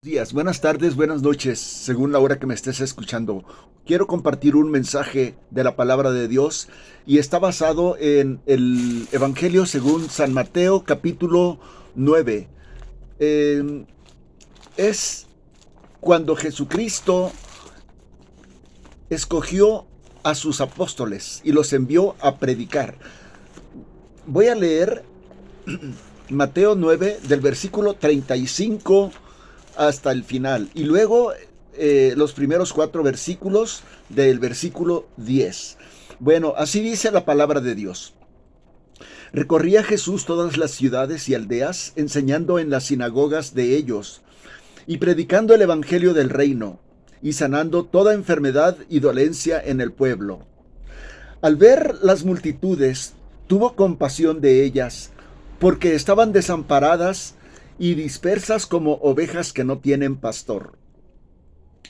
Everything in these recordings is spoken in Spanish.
días, buenas tardes, buenas noches, según la hora que me estés escuchando. Quiero compartir un mensaje de la palabra de Dios y está basado en el Evangelio según San Mateo capítulo 9. Eh, es cuando Jesucristo escogió a sus apóstoles y los envió a predicar. Voy a leer Mateo 9 del versículo 35 hasta el final. Y luego los primeros 4 versículos del versículo 10. Bueno, así dice la palabra de Dios. Recorría Jesús todas las ciudades y aldeas, enseñando en las sinagogas de ellos, y predicando el evangelio del reino, y sanando toda enfermedad y dolencia en el pueblo. Al ver las multitudes, tuvo compasión de ellas, porque estaban desamparadas y dispersas como ovejas que no tienen pastor.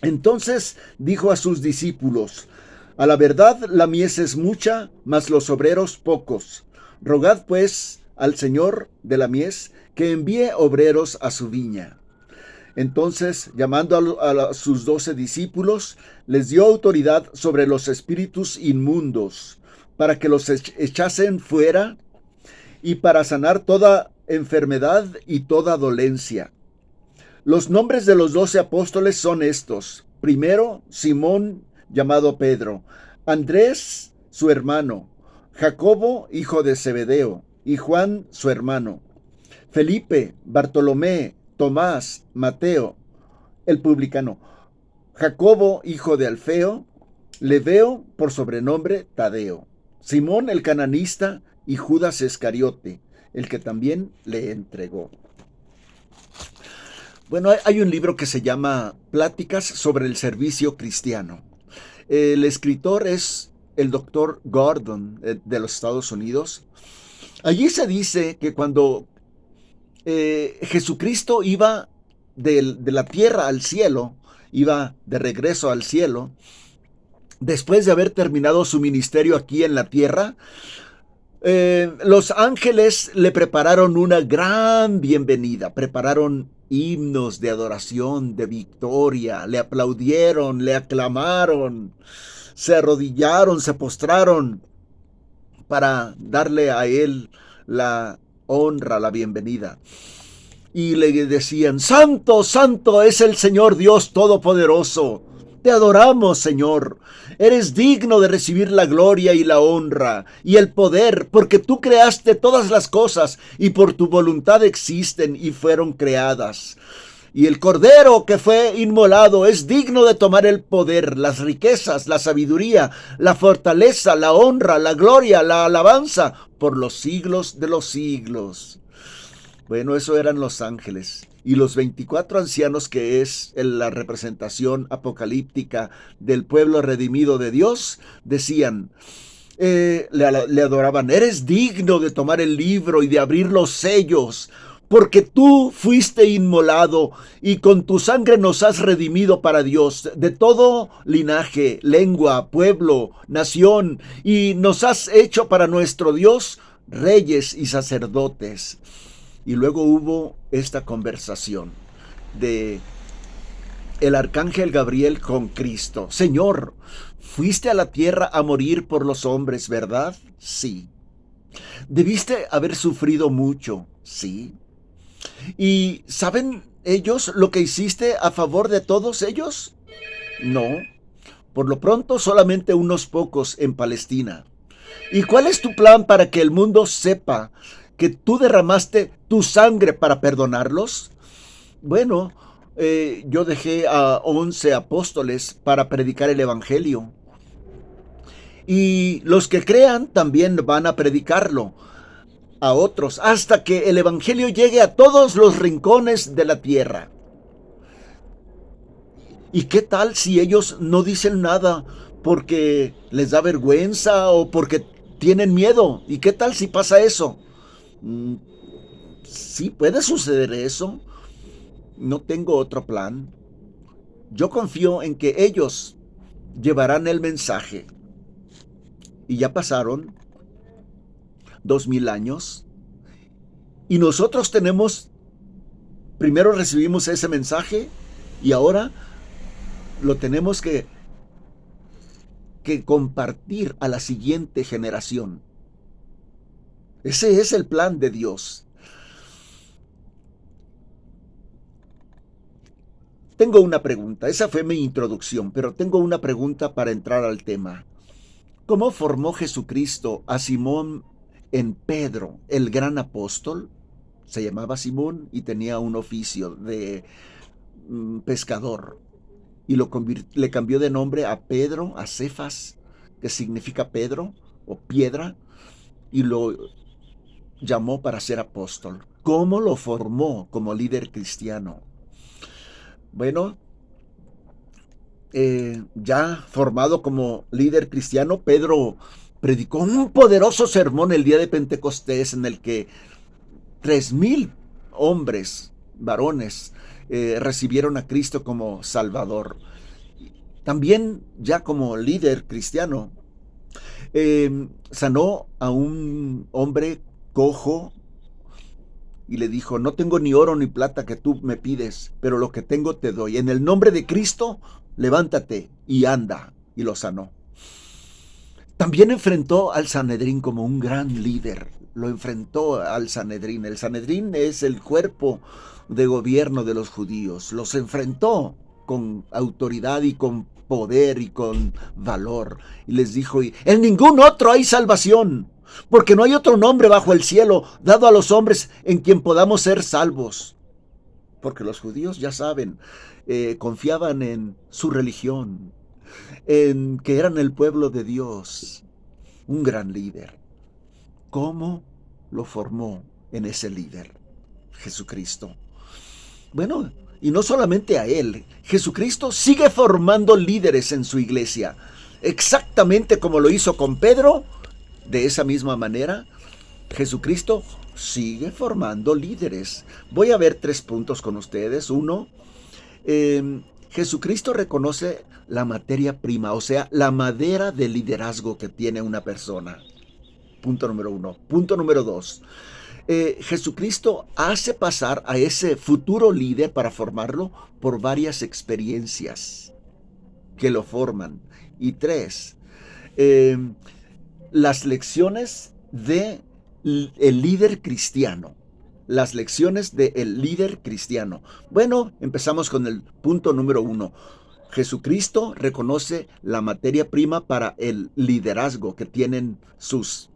Entonces dijo a sus discípulos: a la verdad la mies es mucha, mas los obreros pocos. Rogad pues al Señor de la mies que envíe obreros a su viña. Entonces, llamando a sus 12 discípulos, les dio autoridad sobre los espíritus inmundos, para que los echasen fuera y para sanar toda enfermedad y toda dolencia. Los nombres de los 12 apóstoles son estos. Primero, Simón, llamado Pedro; Andrés, su hermano; Jacobo, hijo de Zebedeo, y Juan, su hermano; Felipe, Bartolomé, Tomás, Mateo, el publicano; Jacobo, hijo de Alfeo; Leveo, por sobrenombre Tadeo; Simón el cananista, y Judas Iscariote, el que también le entregó. Bueno, hay un libro que se llama Pláticas sobre el servicio cristiano. El escritor es el doctor Gordon de los Estados Unidos. Allí se dice que cuando Jesucristo iba de la tierra al cielo, iba de regreso al cielo, después de haber terminado su ministerio aquí en la tierra, los ángeles le prepararon una gran bienvenida, prepararon himnos de adoración, de victoria, le aplaudieron, le aclamaron, se arrodillaron, se postraron para darle a él la honra, la bienvenida. Y le decían: Santo, santo es el Señor Dios Todopoderoso. Te adoramos, Señor. Eres digno de recibir la gloria y la honra y el poder, porque tú creaste todas las cosas y por tu voluntad existen y fueron creadas. Y el Cordero que fue inmolado es digno de tomar el poder, las riquezas, la sabiduría, la fortaleza, la honra, la gloria, la alabanza, por los siglos de los siglos. Bueno, eso eran los ángeles. Y los 24 ancianos, que es la representación apocalíptica del pueblo redimido de Dios, decían, le adoraban: eres digno de tomar el libro y de abrir los sellos, porque tú fuiste inmolado y con tu sangre nos has redimido para Dios de todo linaje, lengua, pueblo, nación, y nos has hecho para nuestro Dios reyes y sacerdotes. Y luego hubo esta conversación de el arcángel Gabriel con Cristo. Señor, fuiste a la tierra a morir por los hombres, ¿verdad? Sí. Debiste haber sufrido mucho, sí. ¿Y saben ellos lo que hiciste a favor de todos ellos? No. Por lo pronto solamente unos pocos en Palestina. ¿Y cuál es tu plan para que el mundo sepa que tú derramaste tu sangre para perdonarlos? Bueno, yo dejé a 11 apóstoles para predicar el evangelio. Y los que crean también van a predicarlo a otros hasta que el evangelio llegue a todos los rincones de la tierra. ¿Y qué tal si ellos no dicen nada porque les da vergüenza o porque tienen miedo? ¿Y qué tal si pasa eso? Sí, puede suceder eso. No tengo otro plan. Yo confío en que ellos llevarán el mensaje. Y ya pasaron 2000 años. Y nosotros primero recibimos ese mensaje Y ahora lo tenemos que compartir a la siguiente generación. Ese es el plan de Dios. Tengo una pregunta, esa fue mi introducción, pero tengo una pregunta para entrar al tema. ¿Cómo formó Jesucristo a Simón en Pedro, el gran apóstol? Se llamaba Simón y tenía un oficio de pescador. Y le cambió de nombre a Pedro, a Cefas, que significa Pedro o piedra, y lo llamó para ser apóstol. ¿Cómo lo formó como líder cristiano? Bueno, ya formado como líder cristiano, Pedro predicó un poderoso sermón el día de Pentecostés en el que 3,000 hombres, varones, recibieron a Cristo como Salvador. También ya como líder cristiano, sanó a un hombre cojo y le dijo, no tengo ni oro ni plata que tú me pides, pero lo que tengo te doy. En el nombre de Cristo, levántate y anda. Y lo sanó. También enfrentó al Sanedrín como un gran líder. Lo enfrentó al Sanedrín. El Sanedrín es el cuerpo de gobierno de los judíos. Los enfrentó con autoridad y con poder y con valor. Y les dijo, en ningún otro hay salvación, porque no hay otro nombre bajo el cielo dado a los hombres en quien podamos ser salvos. Porque los judíos, ya saben, confiaban en su religión, en que eran el pueblo de Dios, un gran líder. ¿Cómo lo formó en ese líder? Jesucristo. Bueno, y no solamente a él, Jesucristo sigue formando líderes en su iglesia, exactamente como lo hizo con Pedro. De esa misma manera, Jesucristo sigue formando líderes. Voy a ver 3 puntos con ustedes. Uno, Jesucristo reconoce la materia prima, o sea, la madera de liderazgo que tiene una persona. Punto número 1. Punto número 2. Jesucristo hace pasar a ese futuro líder para formarlo por varias experiencias que lo forman. Y 3, las lecciones del líder cristiano. Las lecciones del líder cristiano. Bueno, empezamos con el punto número 1. Jesucristo reconoce la materia prima para el liderazgo que tienen sus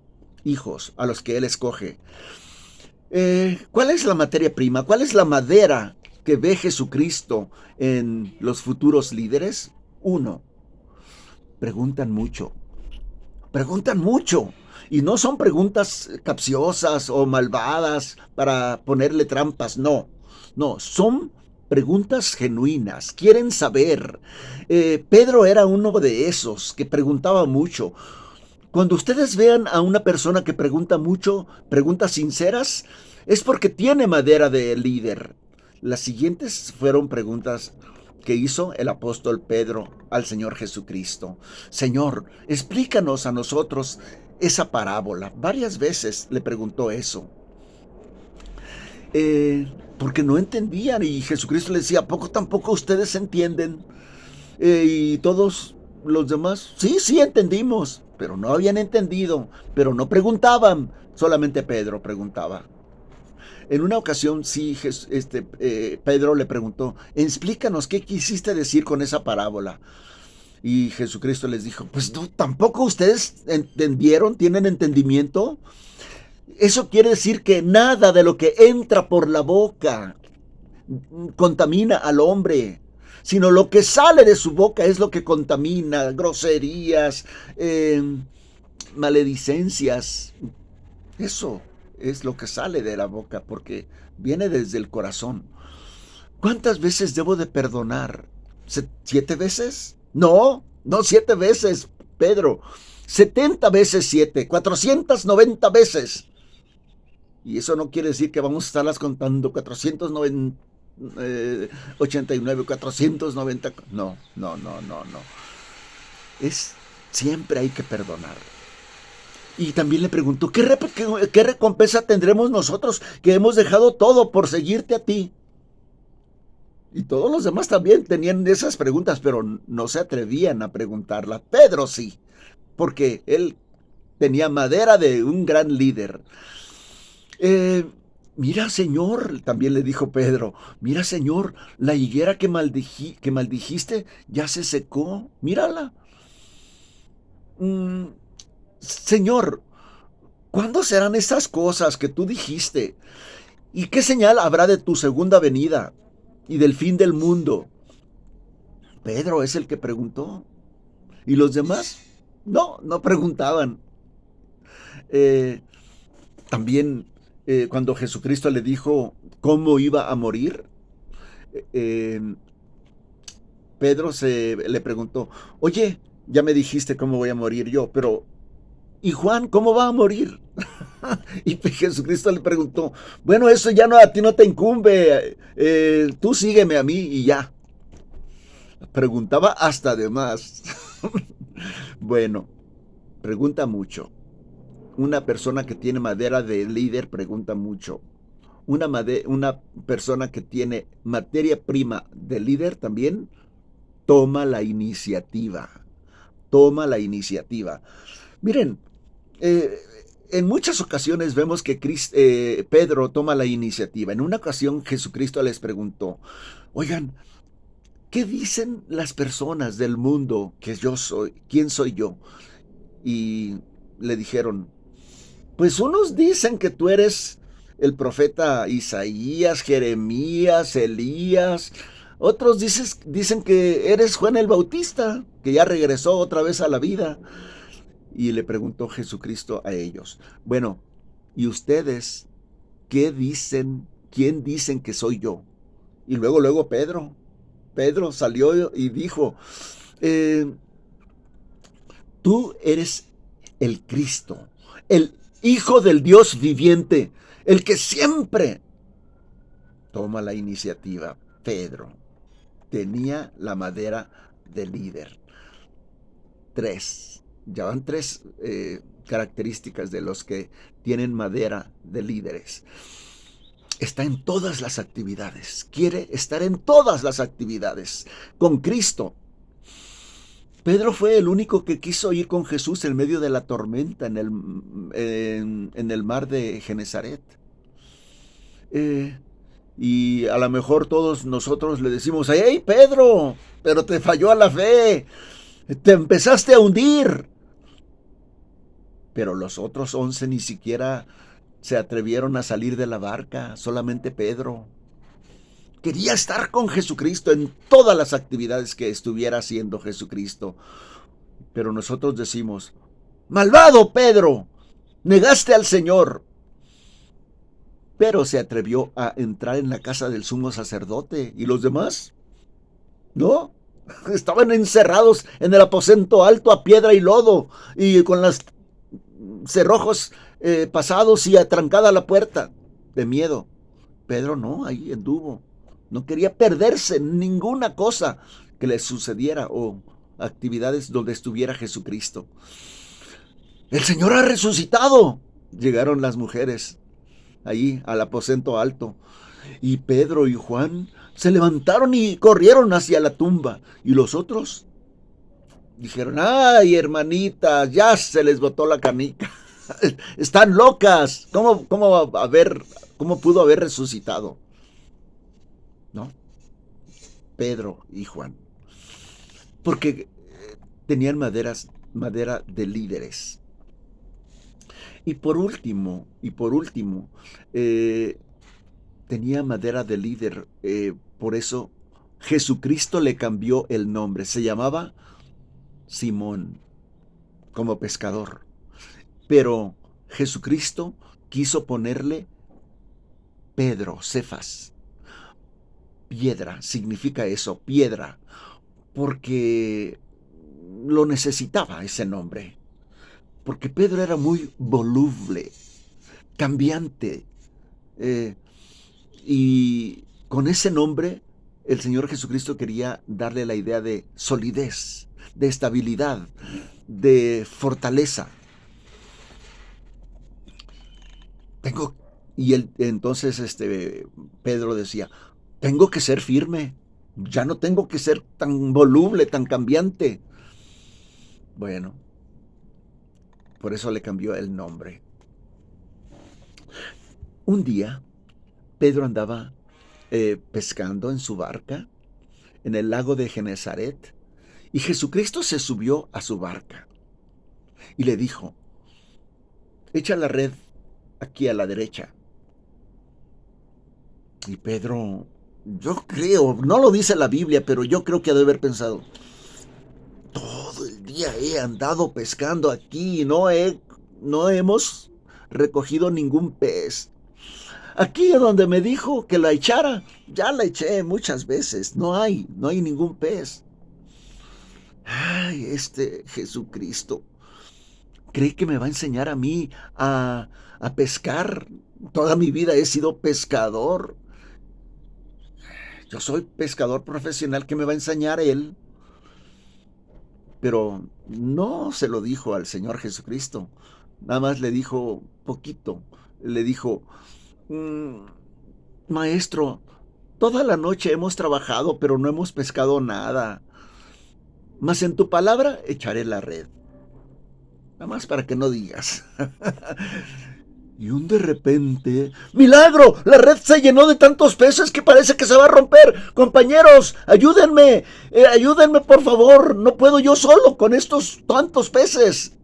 hijos, a los que Él escoge. ¿Cuál es la materia prima? ¿Cuál es la madera que ve Jesucristo en los futuros líderes? 1. Preguntan mucho. Preguntan mucho. Y no son preguntas capciosas o malvadas para ponerle trampas, no. No, son preguntas genuinas, quieren saber. Pedro era uno de esos que preguntaba mucho. Cuando ustedes vean a una persona que pregunta mucho, preguntas sinceras, es porque tiene madera de líder. Las siguientes fueron preguntas que hizo el apóstol Pedro al Señor Jesucristo. Señor, explícanos a nosotros esa parábola. Varias veces le preguntó eso. Porque no entendían y Jesucristo le decía, ¿a poco tampoco ustedes entienden? Y todos los demás, sí entendimos, pero no habían entendido, pero no preguntaban, solamente Pedro preguntaba. En una ocasión, sí, Pedro le preguntó, explícanos qué quisiste decir con esa parábola. Y Jesucristo les dijo, pues no, tampoco ustedes entendieron, tienen entendimiento. Eso quiere decir que nada de lo que entra por la boca contamina al hombre, sino lo que sale de su boca es lo que contamina, groserías, maledicencias. Eso es lo que sale de la boca porque viene desde el corazón. ¿Cuántas veces debo de perdonar? ¿7 veces? No 7 veces, Pedro. 70 veces 7, 490 veces. Y eso no quiere decir que vamos a estarlas contando 489, 490. No. Siempre hay que perdonar. Y también le preguntó, ¿qué recompensa tendremos nosotros que hemos dejado todo por seguirte a ti? Y todos los demás también tenían esas preguntas, pero no se atrevían a preguntarla. Pedro sí, porque él tenía madera de un gran líder. Eh, Mira, Señor, también le dijo Pedro, mira, Señor, la higuera que maldijiste ya se secó, mírala. Mm, Señor, ¿cuándo serán esas cosas que tú dijiste? ¿Y qué señal habrá de tu segunda venida y del fin del mundo? Pedro es el que preguntó. ¿Y los demás? No, no preguntaban. Eh, También cuando Jesucristo le dijo cómo iba a morir, eh, Pedro le preguntó, oye, ya me dijiste cómo voy a morir yo, pero ¿y Juan cómo va a morir? Y Jesucristo le preguntó, bueno, eso ya no a ti no te incumbe, tú sígueme a mí y ya. Preguntaba hasta de más. Bueno, pregunta mucho. Una persona que tiene madera de líder pregunta mucho. Una persona que tiene materia prima de líder también toma la iniciativa. Toma la iniciativa. Miren, eh, en muchas ocasiones vemos que Pedro toma la iniciativa. En una ocasión Jesucristo les preguntó, oigan, ¿qué dicen las personas del mundo que yo soy? ¿Quién soy yo? Y le dijeron, pues unos dicen que tú eres el profeta Isaías, Jeremías, Elías. Otros dicen que eres Juan el Bautista, que ya regresó otra vez a la vida. Y le preguntó Jesucristo a ellos, bueno, ¿y ustedes qué dicen? ¿Quién dicen que soy yo? Y luego Pedro salió y dijo, eh, tú eres el Cristo, el Hijo del Dios viviente, el que siempre toma la iniciativa. Pedro tenía la madera de líder. Ya van tres características de los que tienen madera de líderes. Está en todas las actividades, quiere estar en todas las actividades con Cristo. Pedro fue el único que quiso ir con Jesús en medio de la tormenta en el mar de Genezaret. Eh, y a lo mejor todos nosotros le decimos, ¡hey Pedro! Pero te falló la fe, te empezaste a hundir. Pero los otros 11 ni siquiera se atrevieron a salir de la barca, solamente Pedro. Quería estar con Jesucristo en todas las actividades que estuviera haciendo Jesucristo. Pero nosotros decimos, malvado Pedro, negaste al Señor. Pero se atrevió a entrar en la casa del sumo sacerdote. ¿Y los demás? No. Estaban encerrados en el aposento alto a piedra y lodo y con los cerrojos pasados y atrancada la puerta de miedo. Pedro no, ahí anduvo. No quería perderse ninguna cosa que le sucediera o actividades donde estuviera Jesucristo. El Señor ha resucitado. Llegaron las mujeres ahí al aposento alto. Y Pedro y Juan se levantaron y corrieron hacia la tumba. ¿Y los otros? Dijeron, ay, hermanitas, ya se les botó la canica. Están locas. ¿Cómo pudo haber resucitado? ¿No? Pedro y Juan. Porque tenían madera de líderes. Y por último, eh, tenía madera de líder. Por eso Jesucristo le cambió el nombre. Se llamaba Simón, como pescador. Pero Jesucristo quiso ponerle Pedro, Cefas. Piedra, significa eso, piedra. Porque lo necesitaba ese nombre. Porque Pedro era muy voluble, cambiante. Eh, y con ese nombre, el Señor Jesucristo quería darle la idea de solidez, de estabilidad, de fortaleza. Entonces Pedro decía, Tengo que ser firme. Ya no tengo que ser tan voluble, tan cambiante. Bueno, por eso le cambió el nombre. Un día, Pedro andaba pescando en su barca en el lago de Genezaret y Jesucristo se subió a su barca y le dijo, echa la red aquí a la derecha. Y Pedro, yo creo, no lo dice la Biblia, pero yo creo que ha de haber pensado, todo el día he andado pescando aquí y no hemos recogido ningún pez. Aquí donde me dijo que la echara, ya la eché muchas veces, no hay ningún pez. Ay, este Jesucristo, ¿cree que me va a enseñar a mí a pescar? Toda mi vida he sido pescador. Yo soy pescador profesional, ¿qué me va a enseñar él? Pero no se lo dijo al Señor Jesucristo. Nada más le dijo poquito. Le dijo, "Mm, maestro, toda la noche hemos trabajado, pero no hemos pescado nada. Mas en tu palabra echaré la red. Nada más para que no digas." Y un de repente, ¡milagro! La red se llenó de tantos peces que parece que se va a romper. Compañeros, ayúdenme, ayúdenme por favor. No puedo yo solo con estos tantos peces.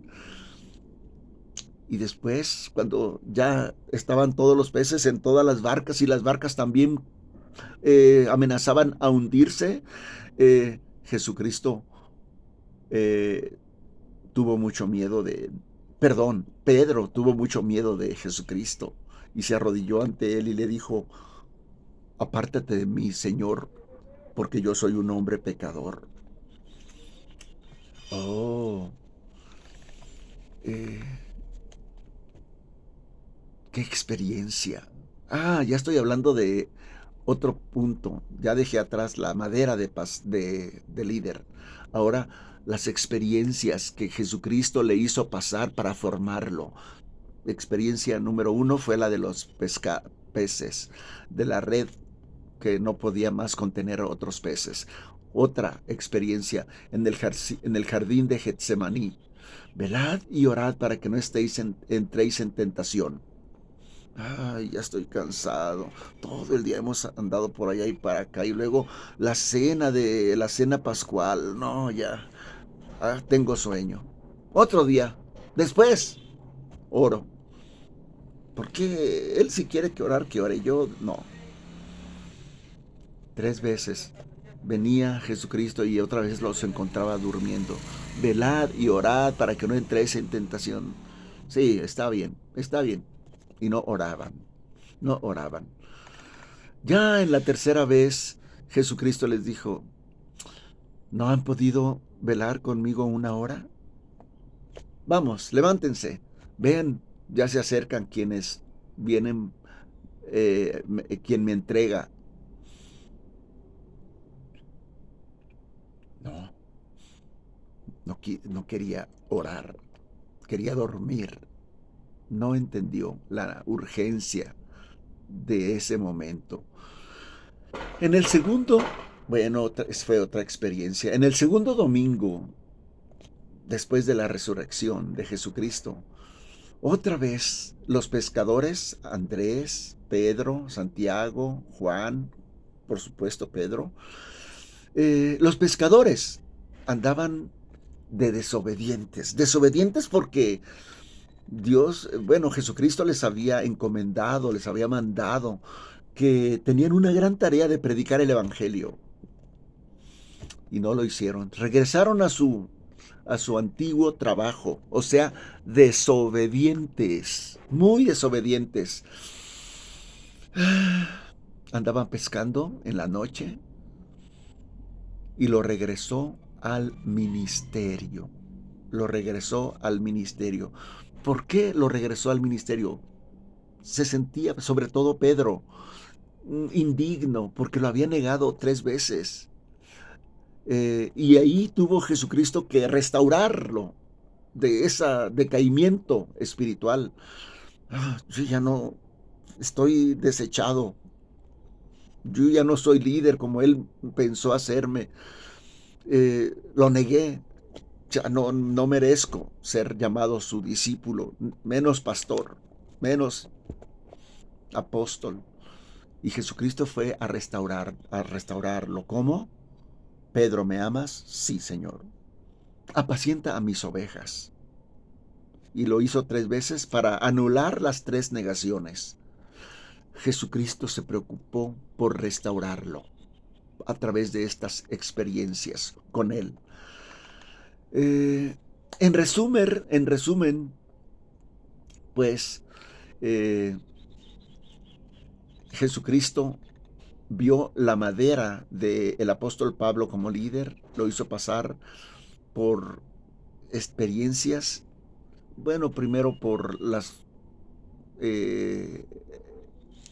Y después, cuando ya estaban todos los peces en todas las barcas y las barcas también amenazaban a hundirse, Jesucristo eh, tuvo mucho miedo Pedro tuvo mucho miedo de Jesucristo y se arrodilló ante él y le dijo, apártate de mí, Señor, porque yo soy un hombre pecador. Oh, eh, qué experiencia. Ah, ya estoy hablando de otro punto. Ya dejé atrás la madera de líder. Ahora, las experiencias que Jesucristo le hizo pasar para formarlo. Experiencia número uno fue la de los peces, de la red que no podía más contener otros peces. Otra experiencia en el jardín de Getsemaní. Velad y orad para que no entréis en tentación. Ay, ya estoy cansado. Todo el día hemos andado por allá y para acá. Y luego la cena pascual. No, ya. Tengo sueño. Otro día. Después, oro. Porque él si quiere que orar, que ore. Yo no. 3 veces venía Jesucristo y otra vez los encontraba durmiendo. Velad y orad para que no entréis en tentación. Sí, está bien, está bien. Y no oraban, no oraban. Ya en la tercera vez Jesucristo les dijo, ¿no han podido velar conmigo 1 hora? Vamos, levántense. Vean, ya se acercan quienes vienen, quien me entrega. No, no quería orar, quería dormir. No entendió la urgencia de ese momento. En el segundo, bueno, fue otra experiencia. En el segundo domingo, después de la resurrección de Jesucristo, otra vez los pescadores, Andrés, Pedro, Santiago, Juan, por supuesto Pedro, los pescadores andaban de desobedientes. Desobedientes porque Dios, bueno, Jesucristo les había encomendado, les había mandado que tenían una gran tarea de predicar el Evangelio y no lo hicieron. Regresaron a su antiguo trabajo, o sea, desobedientes, muy desobedientes. Andaban pescando en la noche y lo regresó al ministerio. Lo regresó al ministerio. ¿Por qué lo regresó al ministerio? Se sentía, sobre todo Pedro, indigno porque lo había negado 3 veces. Y ahí tuvo Jesucristo que restaurarlo de ese decaimiento espiritual. Yo ya no estoy desechado, Yo ya no soy líder como él pensó hacerme. Lo negué. Ya no merezco ser llamado su discípulo, menos pastor, menos apóstol. Y Jesucristo fue a restaurarlo. ¿Cómo? Pedro, ¿me amas? Sí, Señor. Apacienta a mis ovejas. Y lo hizo 3 veces para anular las 3 negaciones. Jesucristo se preocupó por restaurarlo a través de estas experiencias con él. En resumen, pues Jesucristo vio la madera del apóstol Pablo como líder, lo hizo pasar por experiencias, bueno, primero por eh,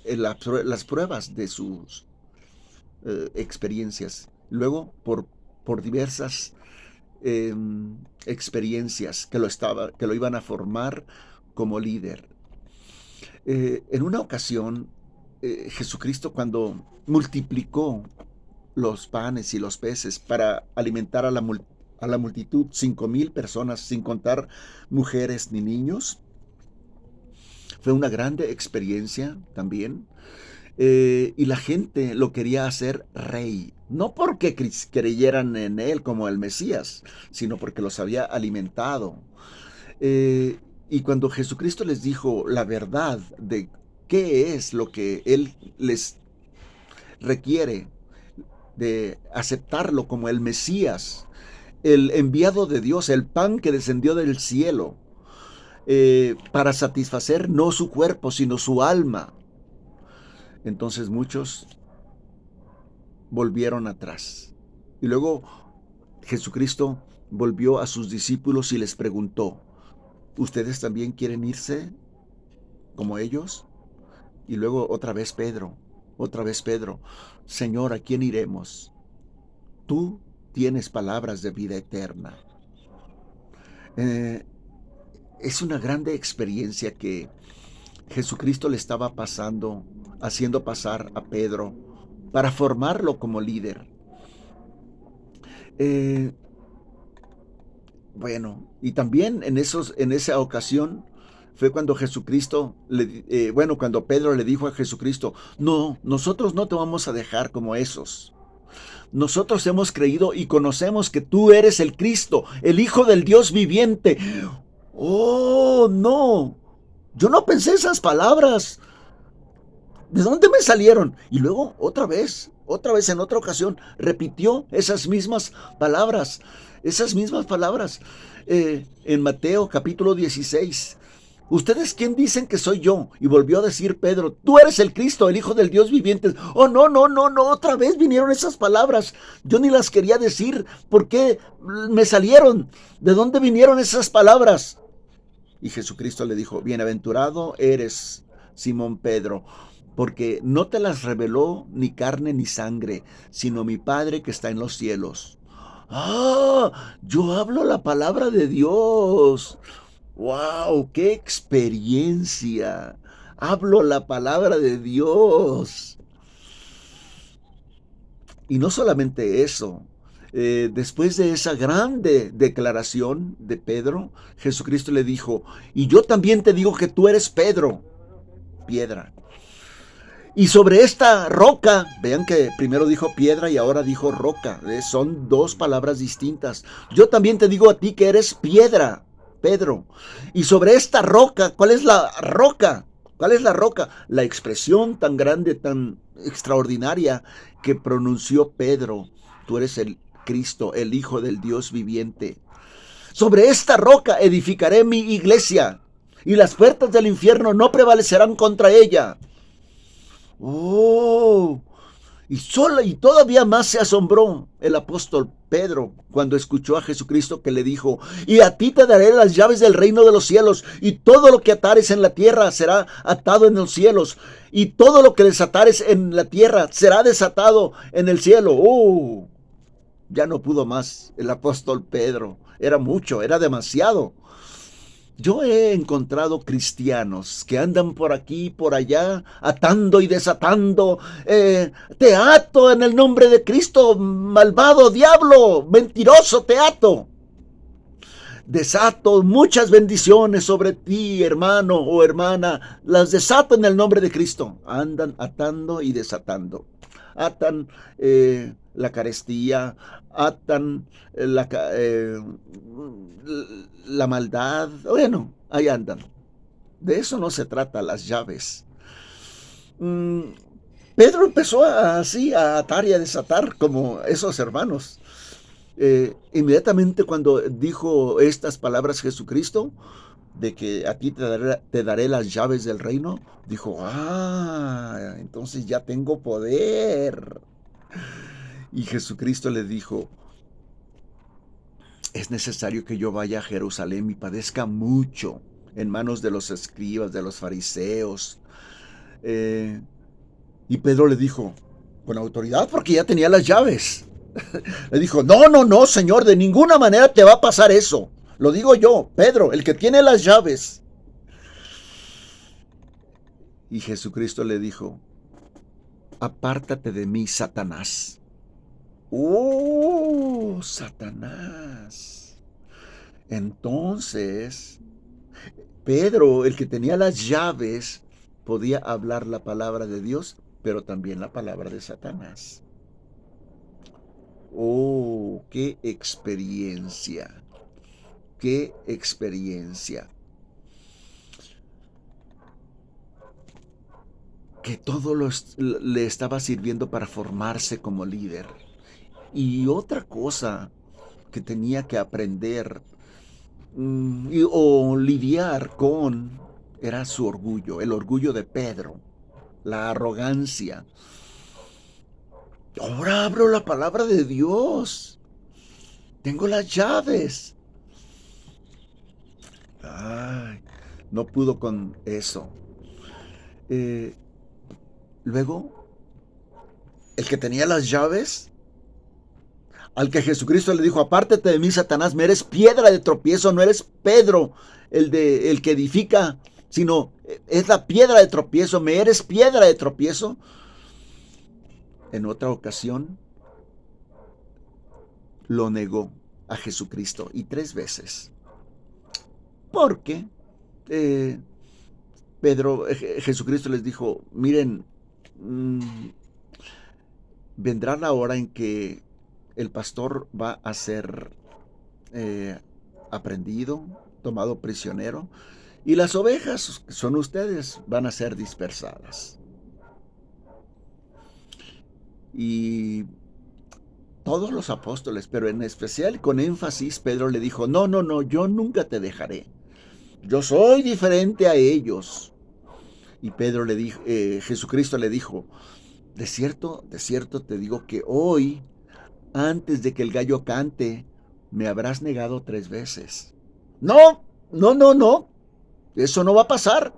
las pruebas de sus experiencias, luego por diversas eh, experiencias que lo iban a formar como líder. En una ocasión, Jesucristo, cuando multiplicó los panes y los peces para alimentar a la multitud, 5,000 personas, sin contar mujeres ni niños, fue una grande experiencia también. Y la gente lo quería hacer rey, no porque creyeran en él como el Mesías, sino porque los había alimentado. Eh, y cuando Jesucristo les dijo la verdad de qué es lo que él les requiere, de aceptarlo como el Mesías, el enviado de Dios, el pan que descendió del cielo, para satisfacer no su cuerpo, sino su alma. Entonces muchos volvieron atrás. Y luego Jesucristo volvió a sus discípulos y les preguntó, ¿ustedes también quieren irse como ellos? Y luego otra vez Pedro, Señor, ¿a quién iremos? Tú tienes palabras de vida eterna. Eh, es una grande experiencia que Jesucristo le estaba haciendo pasar a Pedro para formarlo como líder. Eh, bueno, y también en esa ocasión fue cuando cuando Pedro le dijo a Jesucristo, no, nosotros no te vamos a dejar como esos. Nosotros hemos creído y conocemos que tú eres el Cristo, el Hijo del Dios viviente. Oh, no. Yo no pensé esas palabras. ¿De dónde me salieron? Y luego otra vez en otra ocasión, repitió esas mismas palabras, en Mateo capítulo 16. ¿Ustedes quién dicen que soy yo? Y volvió a decir Pedro, tú eres el Cristo, el Hijo del Dios viviente. Oh, no, no, no, no, otra vez vinieron esas palabras. Yo ni las quería decir. ¿Por qué me salieron? ¿De dónde vinieron esas palabras? Y Jesucristo le dijo, bienaventurado eres, Simón Pedro, porque no te las reveló ni carne ni sangre, sino mi Padre que está en los cielos. ¡Ah! Yo hablo la palabra de Dios. ¡Wow! ¡Qué experiencia! Hablo la palabra de Dios. Y no solamente eso, después de esa grande declaración de Pedro, Jesucristo le dijo, y yo también te digo que tú eres Pedro, piedra. Y sobre esta roca, vean que primero dijo piedra y ahora dijo roca, son dos palabras distintas. Yo también te digo a ti que eres piedra, Pedro. Y sobre esta roca, ¿cuál es la roca? ¿Cuál es la roca? La expresión tan grande, tan extraordinaria que pronunció Pedro. Tú eres el Cristo, el Hijo del Dios viviente. Sobre esta roca edificaré mi iglesia y las puertas del infierno no prevalecerán contra ella. ¡Oh! Y todavía más se asombró el apóstol Pedro cuando escuchó a Jesucristo que le dijo, y a ti te daré las llaves del reino de los cielos, y todo lo que atares en la tierra será atado en los cielos, y todo lo que desatares en la tierra será desatado en el cielo. Ya no pudo más el apóstol Pedro, era mucho, era demasiado. Yo he encontrado cristianos que andan por aquí y por allá, atando y desatando. Te ato en el nombre de Cristo, malvado diablo, mentiroso, te ato. Desato muchas bendiciones sobre ti, hermano o hermana. Las desato en el nombre de Cristo. Andan atando y desatando. Atan la carestía, atan la maldad. Bueno, ahí andan. De eso no se trata las llaves. Mm, Pedro empezó así a atar y a desatar como esos hermanos. Inmediatamente cuando dijo estas palabras Jesucristo, de que a ti te daré las llaves del reino, dijo, entonces ya tengo poder. Y Jesucristo le dijo, es necesario que yo vaya a Jerusalén y padezca mucho en manos de los escribas, de los fariseos. Y Pedro le dijo, con autoridad, porque ya tenía las llaves. Le dijo, no, no, no, Señor, de ninguna manera te va a pasar eso. Lo digo yo, Pedro, el que tiene las llaves. Y Jesucristo le dijo, apártate de mí, Satanás. ¡Oh, Satanás! Entonces, Pedro, el que tenía las llaves, podía hablar la palabra de Dios, pero también la palabra de Satanás. ¡Oh, qué experiencia! ¡Qué experiencia! Que todo le estaba sirviendo para formarse como líder. Y otra cosa que tenía que aprender o lidiar con era su orgullo, el orgullo de Pedro, la arrogancia. Ahora abro la palabra de Dios. Tengo las llaves. Ay, no pudo con eso. Eh, Luego, el que tenía las llaves, al que Jesucristo le dijo, apártate de mí, Satanás, me eres piedra de tropiezo, no eres Pedro, el que edifica, sino es la piedra de tropiezo, me eres piedra de tropiezo. En otra ocasión, lo negó a Jesucristo y 3 veces. Porque eh, Jesucristo les dijo, miren, vendrá la hora en que el pastor va a ser aprendido, tomado prisionero, y las ovejas, que son ustedes, van a ser dispersadas. Y todos los apóstoles, pero en especial con énfasis, Pedro le dijo, no, no, no, yo nunca te dejaré. Yo soy diferente a ellos. Y Jesucristo le dijo, de cierto te digo que hoy, antes de que el gallo cante, me habrás negado 3 veces. No, no, no, no, eso no va a pasar.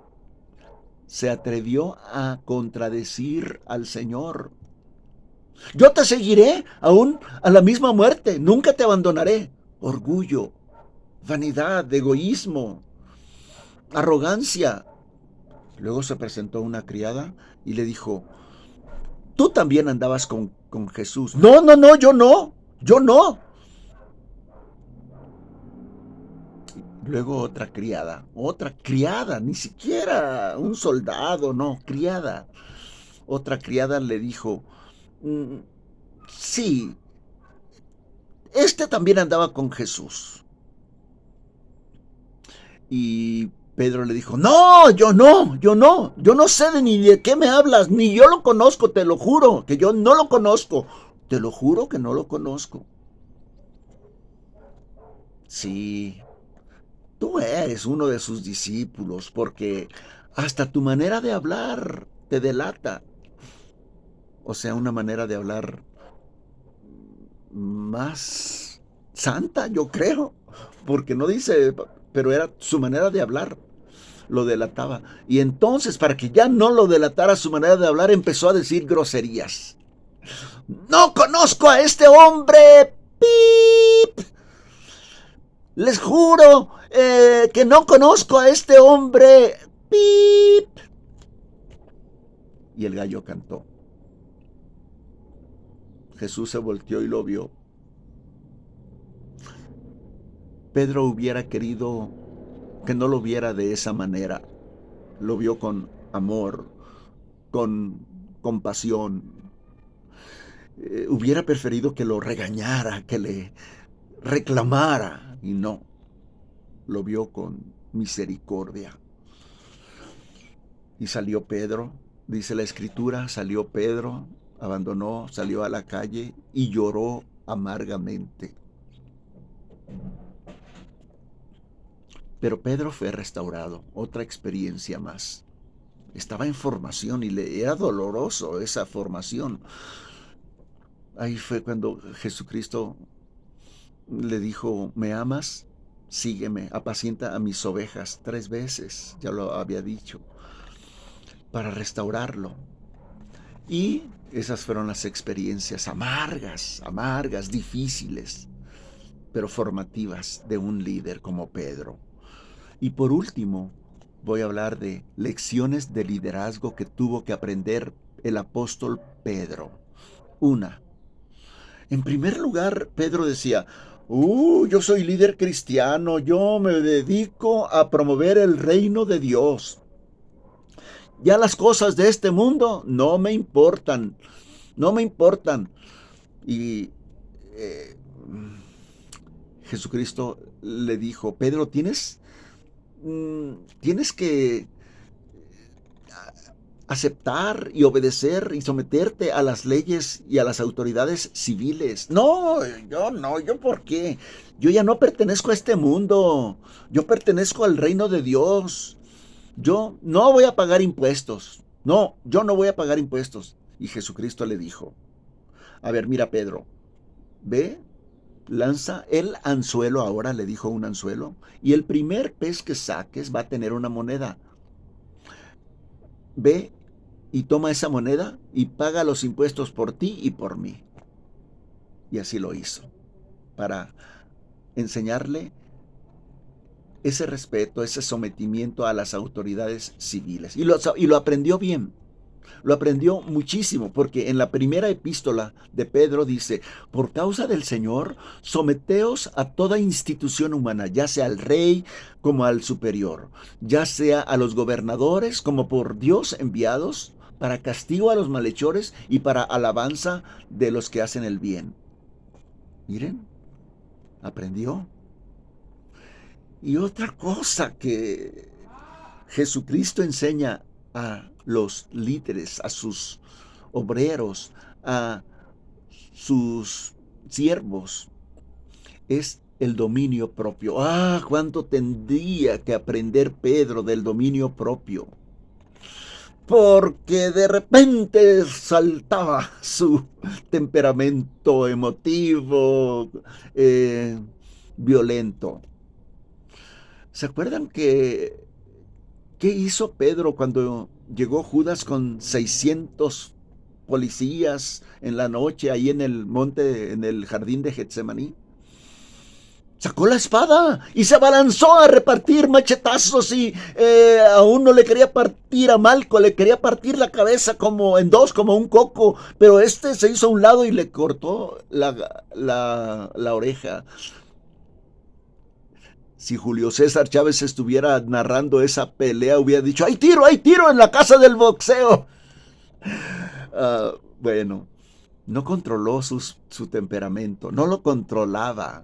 Se atrevió a contradecir al Señor. Yo te seguiré aún a la misma muerte, nunca te abandonaré. Orgullo, vanidad, egoísmo, arrogancia. Luego se presentó una criada y le dijo, tú también andabas con Jesús. No, no, no, yo no, yo no. Luego otra criada, ni siquiera un soldado, no, criada. Otra criada le dijo, sí, este también andaba con Jesús. Y Pedro le dijo, no, yo no, yo no, yo no sé ni de qué me hablas, ni yo lo conozco, te lo juro, que yo no lo conozco, te lo juro que no lo conozco. Sí, tú eres uno de sus discípulos, porque hasta tu manera de hablar te delata. O sea, una manera de hablar más santa, yo creo, porque no dice, pero era su manera de hablar, lo delataba. Y entonces, para que ya no lo delatara su manera de hablar, empezó a decir groserías. No conozco a este hombre. ¡Pip! Les juro que no conozco a este hombre. ¡Pip! Y el gallo cantó. Jesús se volteó y lo vio. Pedro hubiera querido que no lo viera de esa manera. Lo vio con amor, con compasión. Hubiera preferido que lo regañara, que le reclamara, y no. Lo vio con misericordia. Y salió Pedro, dice la escritura, salió Pedro, abandonó, salió a la calle y lloró amargamente. Pero Pedro fue restaurado, otra experiencia más. Estaba en formación y le era doloroso esa formación. Ahí fue cuando Jesucristo le dijo, ¿me amas? Sígueme, apacienta a mis ovejas 3 veces, ya lo había dicho, para restaurarlo. Y esas fueron las experiencias amargas, amargas, difíciles, pero formativas de un líder como Pedro. Y por último, voy a hablar de lecciones de liderazgo que tuvo que aprender el apóstol Pedro. Una, en primer lugar, Pedro decía, yo soy líder cristiano, yo me dedico a promover el reino de Dios. Ya las cosas de este mundo no me importan, no me importan. Y eh, Jesucristo le dijo, Pedro, tienes que aceptar y obedecer y someterte a las leyes y a las autoridades civiles. No, yo por qué. Yo ya no pertenezco a este mundo. Yo pertenezco al reino de Dios. Yo no voy a pagar impuestos. No, yo no voy a pagar impuestos. Y Jesucristo le dijo, a ver, mira Pedro, ve, lanza el anzuelo ahora, le dijo un anzuelo, y el primer pez que saques va a tener una moneda. Ve y toma esa moneda y paga los impuestos por ti y por mí. Y así lo hizo, para enseñarle ese respeto, ese sometimiento a las autoridades civiles. Y lo aprendió bien. Lo aprendió muchísimo, porque en la primera epístola de Pedro dice, por causa del Señor, someteos a toda institución humana, ya sea al rey como al superior, ya sea a los gobernadores como por Dios enviados, para castigo a los malhechores y para alabanza de los que hacen el bien. Miren, aprendió. Y otra cosa que Jesucristo enseña a los líderes, a sus obreros, a sus siervos, es el dominio propio. Cuánto tendría que aprender Pedro del dominio propio. Porque de repente saltaba su temperamento emotivo, violento. ¿Se acuerdan qué hizo Pedro cuando llegó Judas con 600 policías en la noche ahí en el monte, en el jardín de Getsemaní? Sacó la espada y se abalanzó a repartir machetazos y a uno le quería partir a Malco, le quería partir la cabeza como en dos, como un coco, pero este se hizo a un lado y le cortó la oreja. Si Julio César Chávez estuviera narrando esa pelea, hubiera dicho, hay tiro en la casa del boxeo! Bueno, no controló su temperamento, no lo controlaba.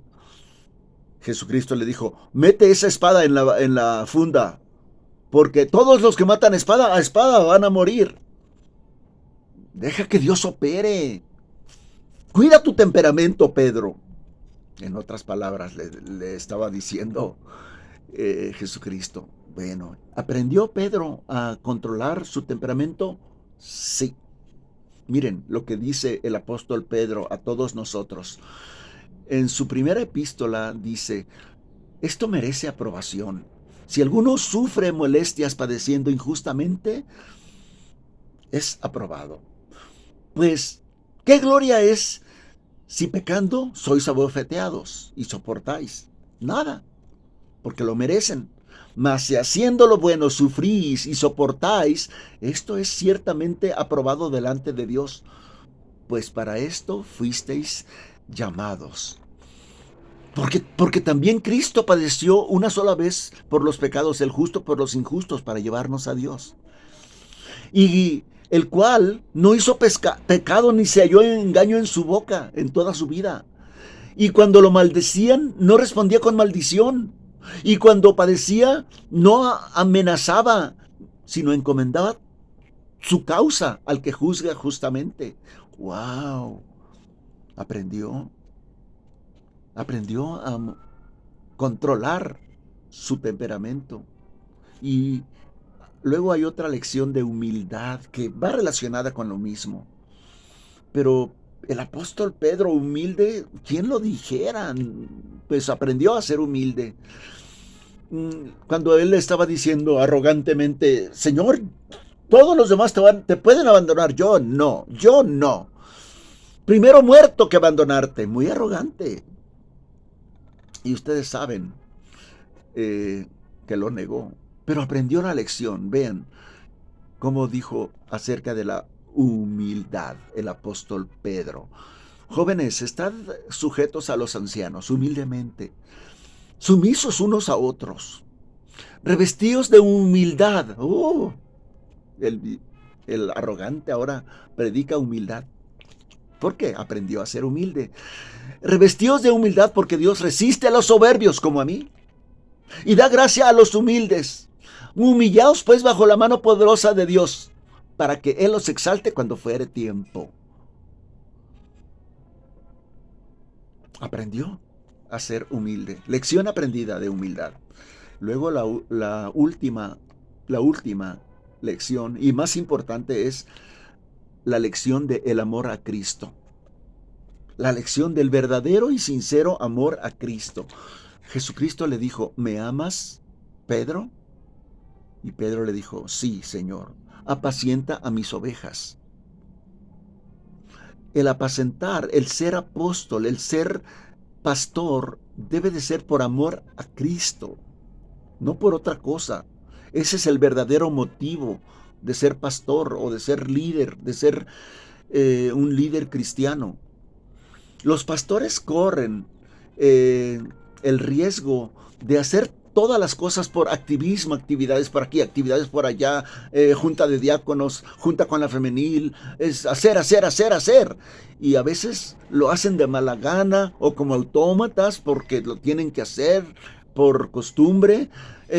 Jesucristo le dijo, mete esa espada en la funda, porque todos los que matan a espada van a morir. Deja que Dios opere. Cuida tu temperamento, Pedro. En otras palabras, le estaba diciendo Jesucristo. Bueno, ¿aprendió Pedro a controlar su temperamento? Sí. Miren lo que dice el apóstol Pedro a todos nosotros. En su primera epístola dice, esto merece aprobación. Si alguno sufre molestias padeciendo injustamente, es aprobado. Pues, ¿qué gloria es si pecando sois abofeteados y soportáis? Nada, porque lo merecen. Mas si haciendo lo bueno sufrís y soportáis, esto es ciertamente aprobado delante de Dios, pues para esto fuisteis llamados. Porque también Cristo padeció una sola vez por los pecados, el justo por los injustos, para llevarnos a Dios. Y el cual no hizo pecado ni se halló engaño en su boca en toda su vida. Y cuando lo maldecían, no respondía con maldición. Y cuando padecía, no amenazaba, sino encomendaba su causa al que juzga justamente. ¡Wow! Aprendió. Aprendió a controlar su temperamento. Y luego hay otra lección de humildad que va relacionada con lo mismo. Pero el apóstol Pedro, humilde, ¿quién lo dijera? Pues aprendió a ser humilde. Cuando él le estaba diciendo arrogantemente, Señor, todos los demás te pueden abandonar, yo no, yo no. Primero muerto que abandonarte, muy arrogante. Y ustedes saben que lo negó, pero aprendió la lección. Vean cómo dijo acerca de la humildad el apóstol Pedro. Jóvenes, estad sujetos a los ancianos, humildemente, sumisos unos a otros, revestidos de humildad. El arrogante ahora predica humildad. ¿Por qué? Aprendió a ser humilde. Revestidos de humildad porque Dios resiste a los soberbios como a mí y da gracia a los humildes. Humillaos pues bajo la mano poderosa de Dios, para que Él los exalte cuando fuere tiempo. Aprendió a ser humilde. Lección aprendida de humildad. Luego la última lección y más importante es la lección del amor a Cristo. La lección del verdadero y sincero amor a Cristo. Jesucristo le dijo, ¿me amas, Pedro? Y Pedro le dijo, sí, Señor, apacienta a mis ovejas. El apacentar, el ser apóstol, el ser pastor, debe de ser por amor a Cristo, no por otra cosa. Ese es el verdadero motivo de ser pastor o de ser líder, de ser un líder cristiano. Los pastores corren el riesgo de hacer todas las cosas por activismo, actividades por aquí, actividades por allá, junta de diáconos, junta con la femenil, es hacer. Y a veces lo hacen de mala gana o como autómatas porque lo tienen que hacer por costumbre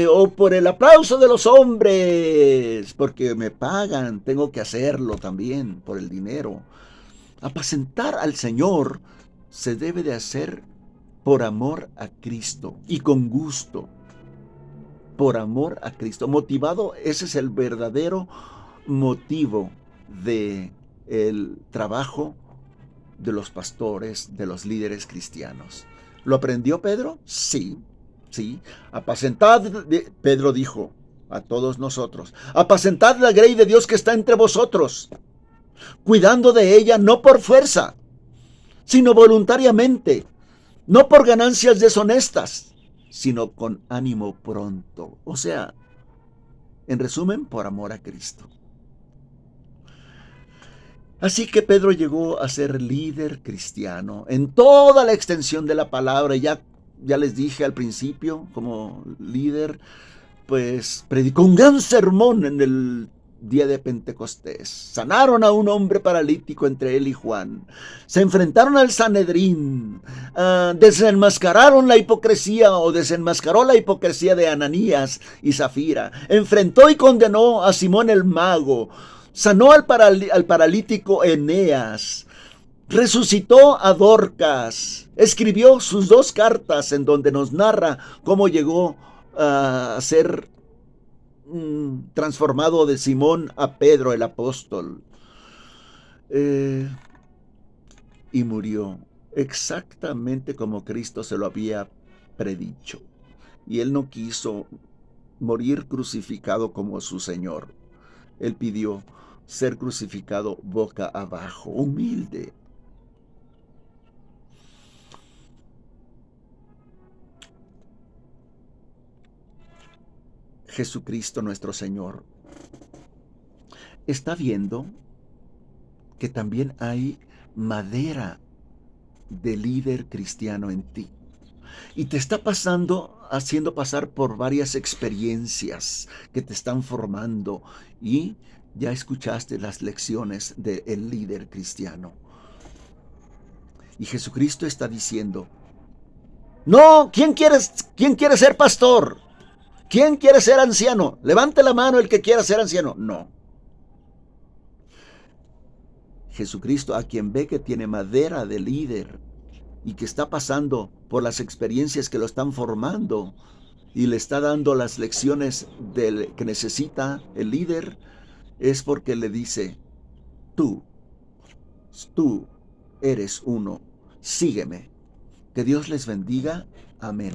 o por el aplauso de los hombres, porque me pagan, tengo que hacerlo también por el dinero. Apacentar al Señor se debe de hacer por amor a Cristo y con gusto, por amor a Cristo. Motivado, ese es el verdadero motivo de el trabajo de los pastores, de los líderes cristianos. ¿Lo aprendió Pedro? Sí, sí. Apacentad, Pedro dijo a todos nosotros, apacentad la grey de Dios que está entre vosotros, cuidando de ella no por fuerza, sino voluntariamente, no por ganancias deshonestas, sino con ánimo pronto. O sea, en resumen, por amor a Cristo. Así que Pedro llegó a ser líder cristiano en toda la extensión de la palabra. Ya les dije al principio, como líder, pues predicó un gran sermón en el día de Pentecostés. Sanaron a un hombre paralítico entre él y Juan. Se enfrentaron al Sanedrín. Desenmascararon la hipocresía o desenmascaró la hipocresía de Ananías y Zafira. Enfrentó y condenó a Simón el mago. Sanó al paralítico Eneas. Resucitó a Dorcas. Escribió sus 2 cartas en donde nos narra cómo llegó a ser transformado de Simón a Pedro el apóstol. Y murió exactamente como Cristo se lo había predicho. Y él no quiso morir crucificado como su Señor. Él pidió ser crucificado boca abajo, humilde. Jesucristo nuestro Señor, está viendo que también hay madera de líder cristiano en ti. Y te está haciendo pasar por varias experiencias que te están formando y ya escuchaste las lecciones del líder cristiano. Y Jesucristo está diciendo, no, quién quiere ser pastor? ¿Quién quiere ser anciano? Levante la mano el que quiera ser anciano. No. Jesucristo, a quien ve que tiene madera de líder y que está pasando por las experiencias que lo están formando y le está dando las lecciones que necesita el líder, es porque le dice, tú, tú eres uno, sígueme. Que Dios les bendiga. Amén.